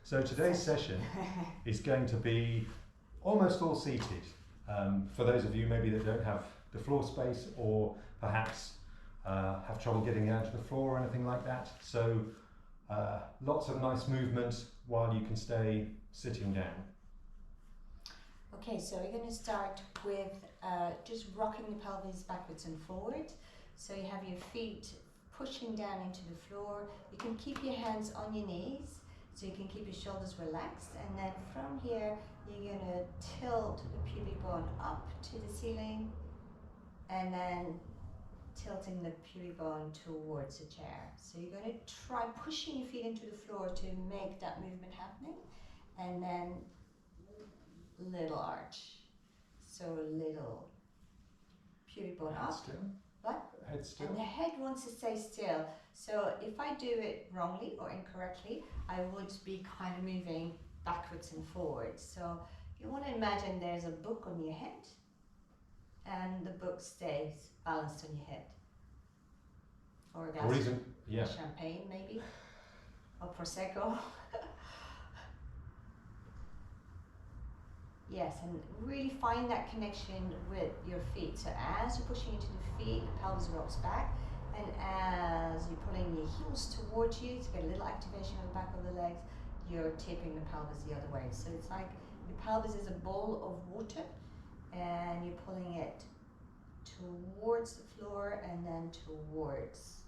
So today's session is going to be almost all seated. For those of you maybe that don't have the floor space or perhaps have trouble getting down to the floor or anything like that. So lots of nice movement while you can stay sitting down. Okay, so we're going to start with just rocking the pelvis backwards and forward. So you have your feet pushing down into the floor. You can keep your hands on your knees, so you can keep your shoulders relaxed. And then from here, you're going to tilt the pubic bone up to the ceiling, and then tilting the pubic bone towards the chair. So you're going to try pushing your feet into the floor to make that movement happening. And then little arch. So little pubic bone up. Still. What? Head still. And the head wants to stay still. So if I do it wrongly or incorrectly, I would be kind of moving backwards and forwards. So you want to imagine there's a book on your head, and the book stays balanced on your head. Or a glass of champagne maybe, or Prosecco. Yes, and really find that connection with your feet. So as you're pushing into the feet, the pelvis rocks back, and as you're pulling your heels towards you to get a little activation on the back of the legs, you're tipping the pelvis the other way. So it's like your pelvis is a bowl of water, and you're pulling it towards the floor and then towards.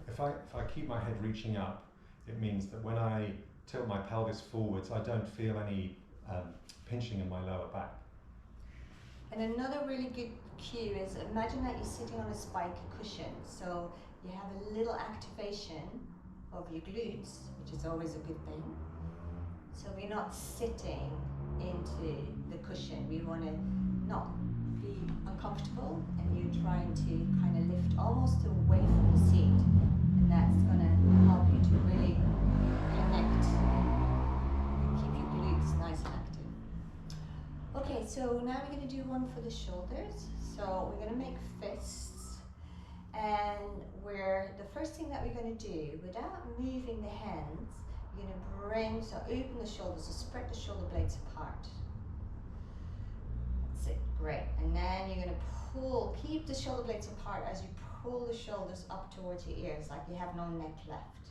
If I keep my head reaching up, it means that when I tilt my pelvis forwards, I don't feel any pinching in my lower back. And another really good cue is imagine that you're sitting on a spike cushion. So you have a little activation of your glutes, which is always a good thing. So we're not sitting into the cushion. We want to not be uncomfortable, and you're trying to kind of lift almost away from the seat. And that's going to help you to really connect and keep your glutes nice and active. Okay, so now we're going to do one for the shoulders. So we're going to make fists, and the first thing that we're going to do, without moving the hands, you're going to open the shoulders, so spread the shoulder blades apart. That's it, great. And then you're going to keep the shoulder blades apart as you pull the shoulders up towards your ears, like you have no neck left.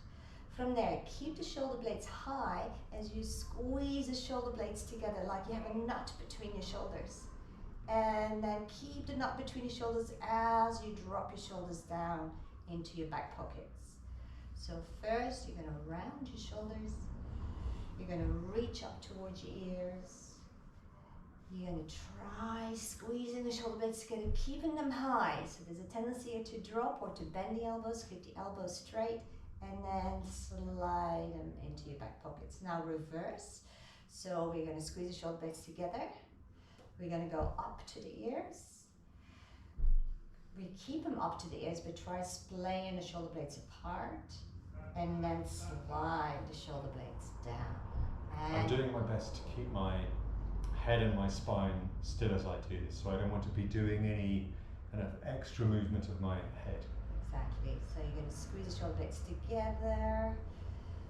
From there, keep the shoulder blades high as you squeeze the shoulder blades together like you have a nut between your shoulders. And then keep the nut between your shoulders as you drop your shoulders down into your back pockets. So first, you're going to round your shoulders. You're going to reach up towards your ears. You're going to try squeezing the shoulder blades together, keeping them high. So there's a tendency here to drop or to bend the elbows, keep the elbows straight, and then slide them into your back pockets. Now reverse. So we're going to squeeze the shoulder blades together. We're going to go up to the ears. We keep them up to the ears, but try splaying the shoulder blades apart, and then slide the shoulder blades down. And I'm doing my best to keep my head and my spine still as I do this, so I don't want to be doing any kind of extra movement of my head. Exactly. So you're going to squeeze the shoulder blades together.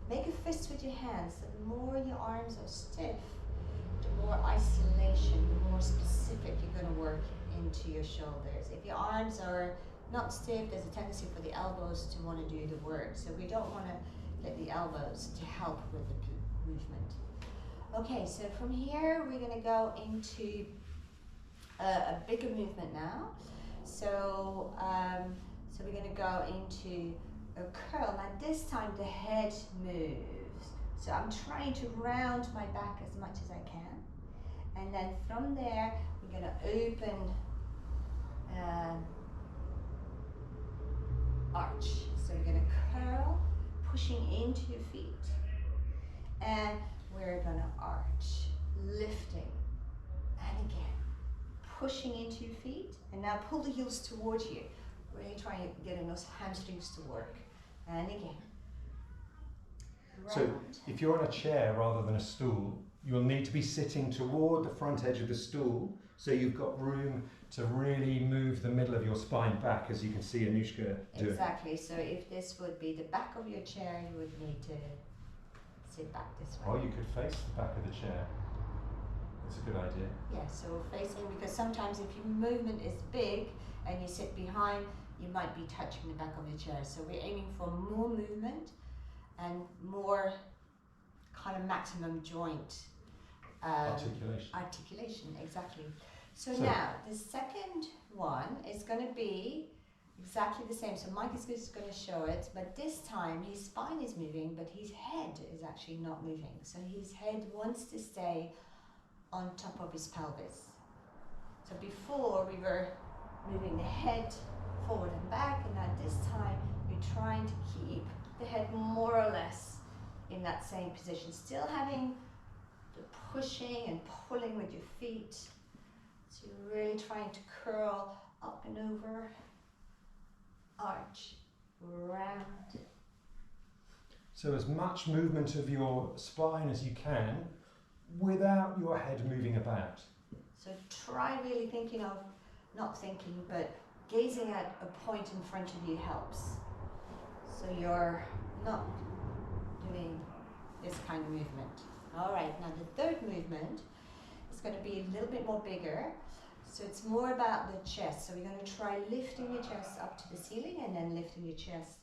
Make a fist with your hands. The more your arms are stiff, the more isolation, the more specific you're going to work into your shoulders. If your arms are not stiff, there's a tendency for the elbows to want to do the work. So we don't want to let the elbows to help with the movement. Okay, so from here we're going to go into a bigger movement now. So we're going to go into a curl. Now this time the head moves. So I'm trying to round my back as much as I can. And then from there, we're going to open arch. So we're going to curl, pushing into your feet. And we're going to arch, lifting. And again, pushing into your feet. And now pull the heels towards you. Really trying to get those hamstrings to work. And again. Round. So if you're on a chair rather than a stool, you'll need to be sitting toward the front edge of the stool, so you've got room to really move the middle of your spine back, as you can see Anushka doing. Exactly. So if this would be the back of your chair, you would need to sit back this way. Or you could face the back of the chair. That's a good idea. Yeah, so we're facing, because sometimes if your movement is big and you sit behind, you might be touching the back of your chair. So we're aiming for more movement and more kind of maximum joint articulation, exactly. So now the second one is going to be exactly the same. So Mike is just going to show it, but this time his spine is moving, but his head is actually not moving. So his head wants to stay on top of his pelvis. So before we were moving the head forward and back, and now this time we're trying to keep the head more or less in that same position, still having the pushing and pulling with your feet. So you're really trying to curl up and over, arch, round. So as much movement of your spine as you can without your head moving about. So try really thinking of, not thinking, but gazing at a point in front of you helps. So you're not doing this kind of movement. All right, now the third movement is going to be a little bit more bigger. So it's more about the chest. So we're going to try lifting your chest up to the ceiling and then lifting your chest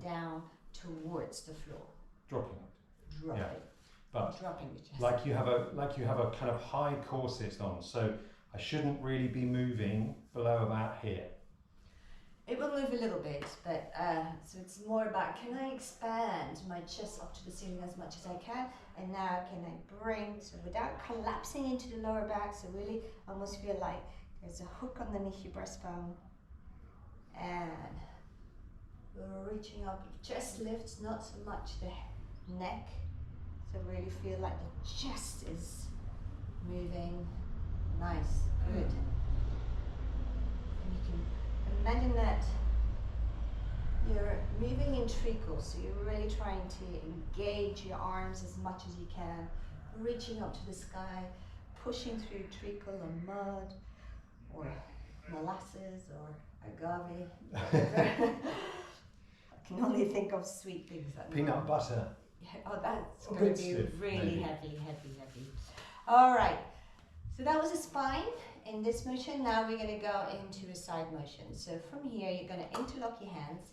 down towards the floor. Dropping it. Dropping. Yeah. But dropping your chest. like you have a kind of high corset on, so I shouldn't really be moving below about here. It will move a little bit, but so it's more about, can I expand my chest up to the ceiling as much as I can, and now can I bring, so without collapsing into the lower back, so really almost feel like there's a hook underneath your breastbone, and we're reaching up, chest lifts, not so much the neck, so really feel like the chest is moving. Nice, good. And you can imagine that you're moving in treacle, so you're really trying to engage your arms as much as you can, reaching up to the sky, pushing through treacle or mud or molasses or agave, whatever. I can only think of sweet things. Peanut butter. Yeah, oh, that's going to be stiff, really maybe. heavy. All right, so that was a spine. In this motion, now we're going to go into a side motion. So from here, you're going to interlock your hands,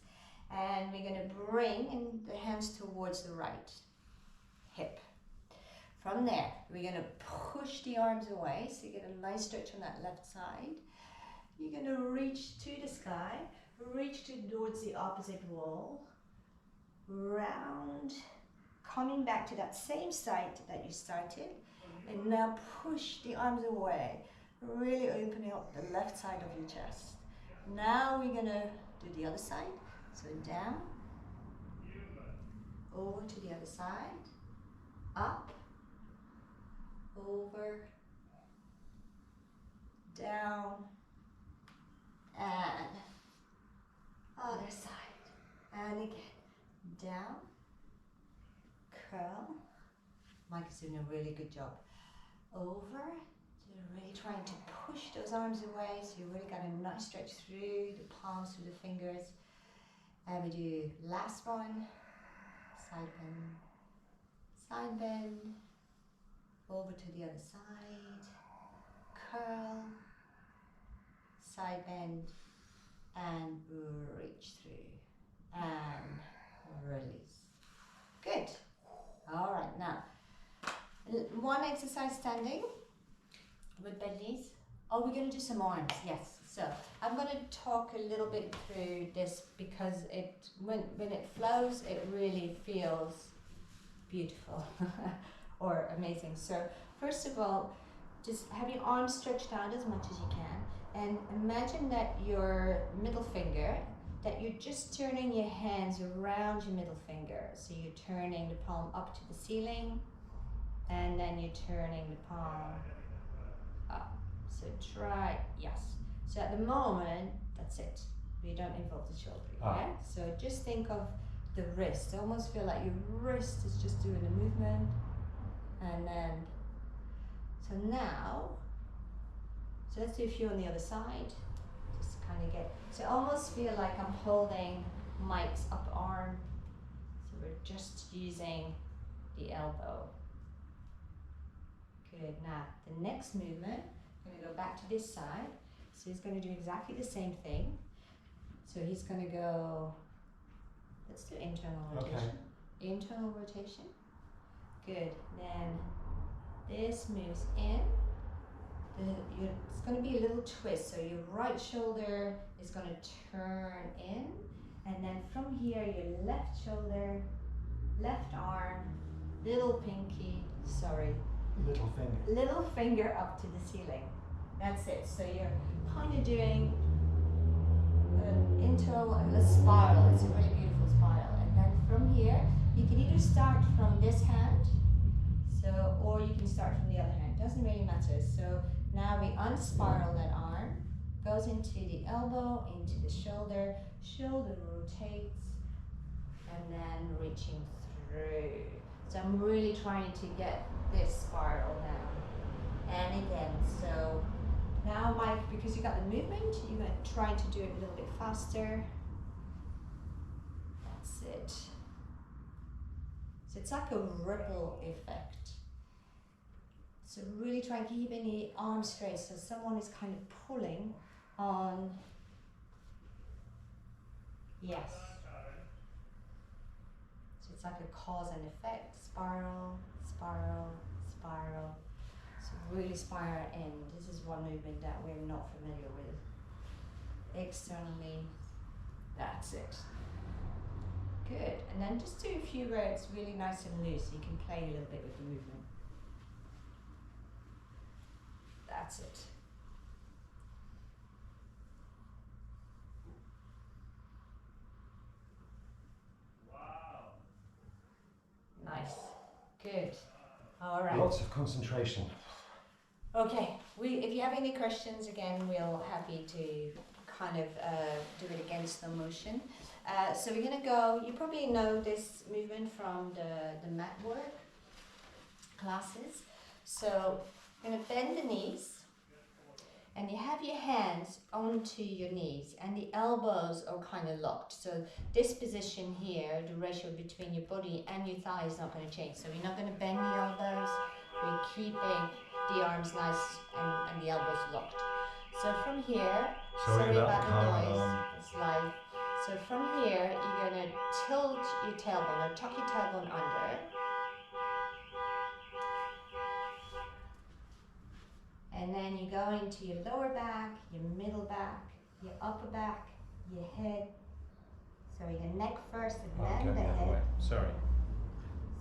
and we're going to bring the hands towards the right hip. From there, we're going to push the arms away, so you get a nice stretch on that left side. You're going to reach to the sky, reach towards the opposite wall, round, coming back to that same side that you started, and now push the arms away, really opening up the left side of your chest. Now we're going to do the other side, so down, over to the other side, up, over, down, and other side, and again, down, curl. Mike is doing a really good job. Over, so you're really trying to push those arms away, so you really got a nice stretch through the palms, through the fingers. And we do last one, side bend, over to the other side, curl, side bend, and reach through, and release. Good. All right, now, one exercise standing with bent knees. Oh, we're going to do some arms, yes. So I'm going to talk a little bit through this because when it flows, it really feels beautiful or amazing. So first of all, just have your arms stretched out as much as you can, and imagine that your middle finger, that you're just turning your hands around your middle finger. So you're turning the palm up to the ceiling, and then you're turning the palm up. So try, yes. So at the moment, that's it. We don't involve the shoulder, yeah? So just think of the wrist. Almost feel like your wrist is just doing the movement. And then, so now, so let's do a few on the other side. Just kind of get, so almost feel like I'm holding Mike's upper arm. So we're just using the elbow. Good. Now, the next movement, I'm going to go back to this side. So he's going to do exactly the same thing. So he's going to go, let's do internal rotation. Okay. Internal rotation. Good. Then this moves in. It's going to be a little twist. So your right shoulder is going to turn in. And then from here, your left shoulder, left arm, little pinky, little finger up to the ceiling. That's it. So you're kind of doing an internal and a spiral. It's a really beautiful spiral. And then from here, you can either start from this hand, or you can start from the other hand. Doesn't really matter. So now we unspiral that arm, goes into the elbow, into the shoulder, shoulder rotates, and then reaching through. So I'm really trying to get this spiral now. And again, so now because you got the movement, you're going to try to do it a little bit faster. That's it. So it's like a ripple effect. So really try and keep the arms straight, so someone is kind of pulling on, yes. So it's like a cause and effect, spiral, spiral, spiral. So really spiral in. This is one movement that we're not familiar with. Externally, that's it. Good, and then just do a few where it's really nice and loose, so you can play a little bit with the movement. That's it. Wow. Nice. Good. All right. Lots of concentration. Okay. If you have any questions, again, we'll happy to kind of do it again slow motion. So we're going to go, you probably know this movement from the mat work classes. So you're going to bend the knees, and you have your hands onto your knees, and the elbows are kind of locked. So this position here, the ratio between your body and your thigh is not going to change. So we're not going to bend the elbows, we're keeping the arms nice and the elbows locked. So from here, sorry about the noise, it's live. So from here, you're going to tilt your tailbone, or tuck your tailbone under. And then you go into your lower back, your middle back, your upper back, your head. So your neck first and then the head. Sorry.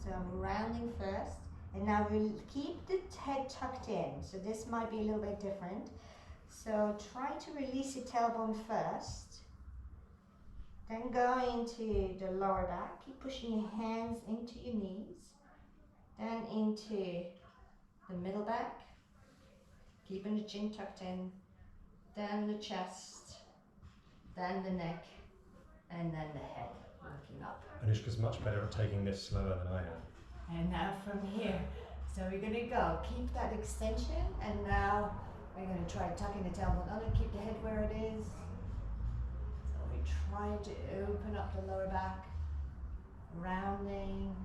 So I'm rounding first. And now we'll keep the head tucked in. So this might be a little bit different. So try to release your tailbone first. Then go into the lower back. Keep pushing your hands into your knees. Then into the middle back. Keeping the chin tucked in, then the chest, then the neck, and then the head, looking up. Anushka's much better at taking this slower than I am. And now from here, so we're going to go, keep that extension, and now we're going to try tucking the tailbone under, keep the head where it is. So we're trying to open up the lower back, rounding,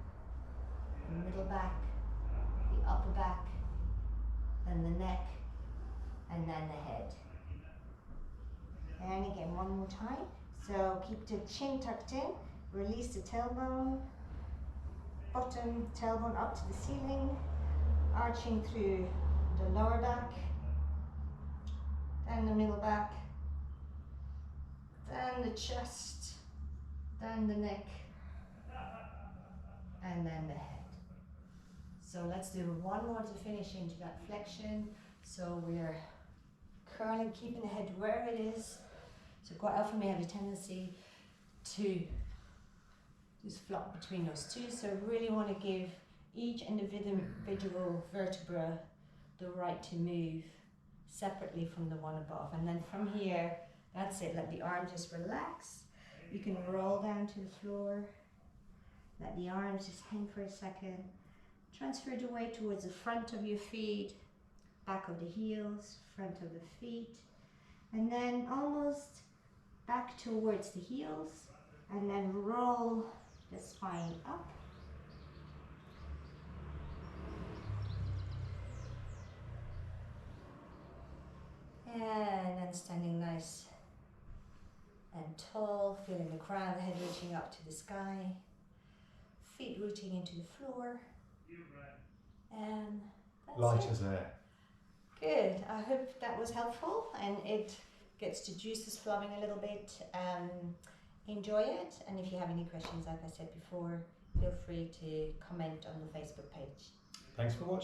the middle back, the upper back, then the neck, and then the head. And again, one more time. So keep the chin tucked in, release the tailbone, bottom tailbone up to the ceiling, arching through the lower back, then the middle back, then the chest, then the neck, and then the head. So let's do one more to finish into that flexion. So we're curling, keeping the head where it is. So quite often we have a tendency to just flop between those two. So really want to give each individual vertebra the right to move separately from the one above. And then from here, that's it. Let the arm just relax. You can roll down to the floor. Let the arms just hang for a second. Transfer the weight towards the front of your feet, back of the heels, front of the feet, and then almost back towards the heels, and then roll the spine up. And then standing nice and tall, feeling the crown, the head reaching up to the sky, feet rooting into the floor. And that's Light it. as air. Good. I hope that was helpful and it gets the juices flowing a little bit. Enjoy it, and if you have any questions, like I said before, feel free to comment on the Facebook page. Thanks for watching.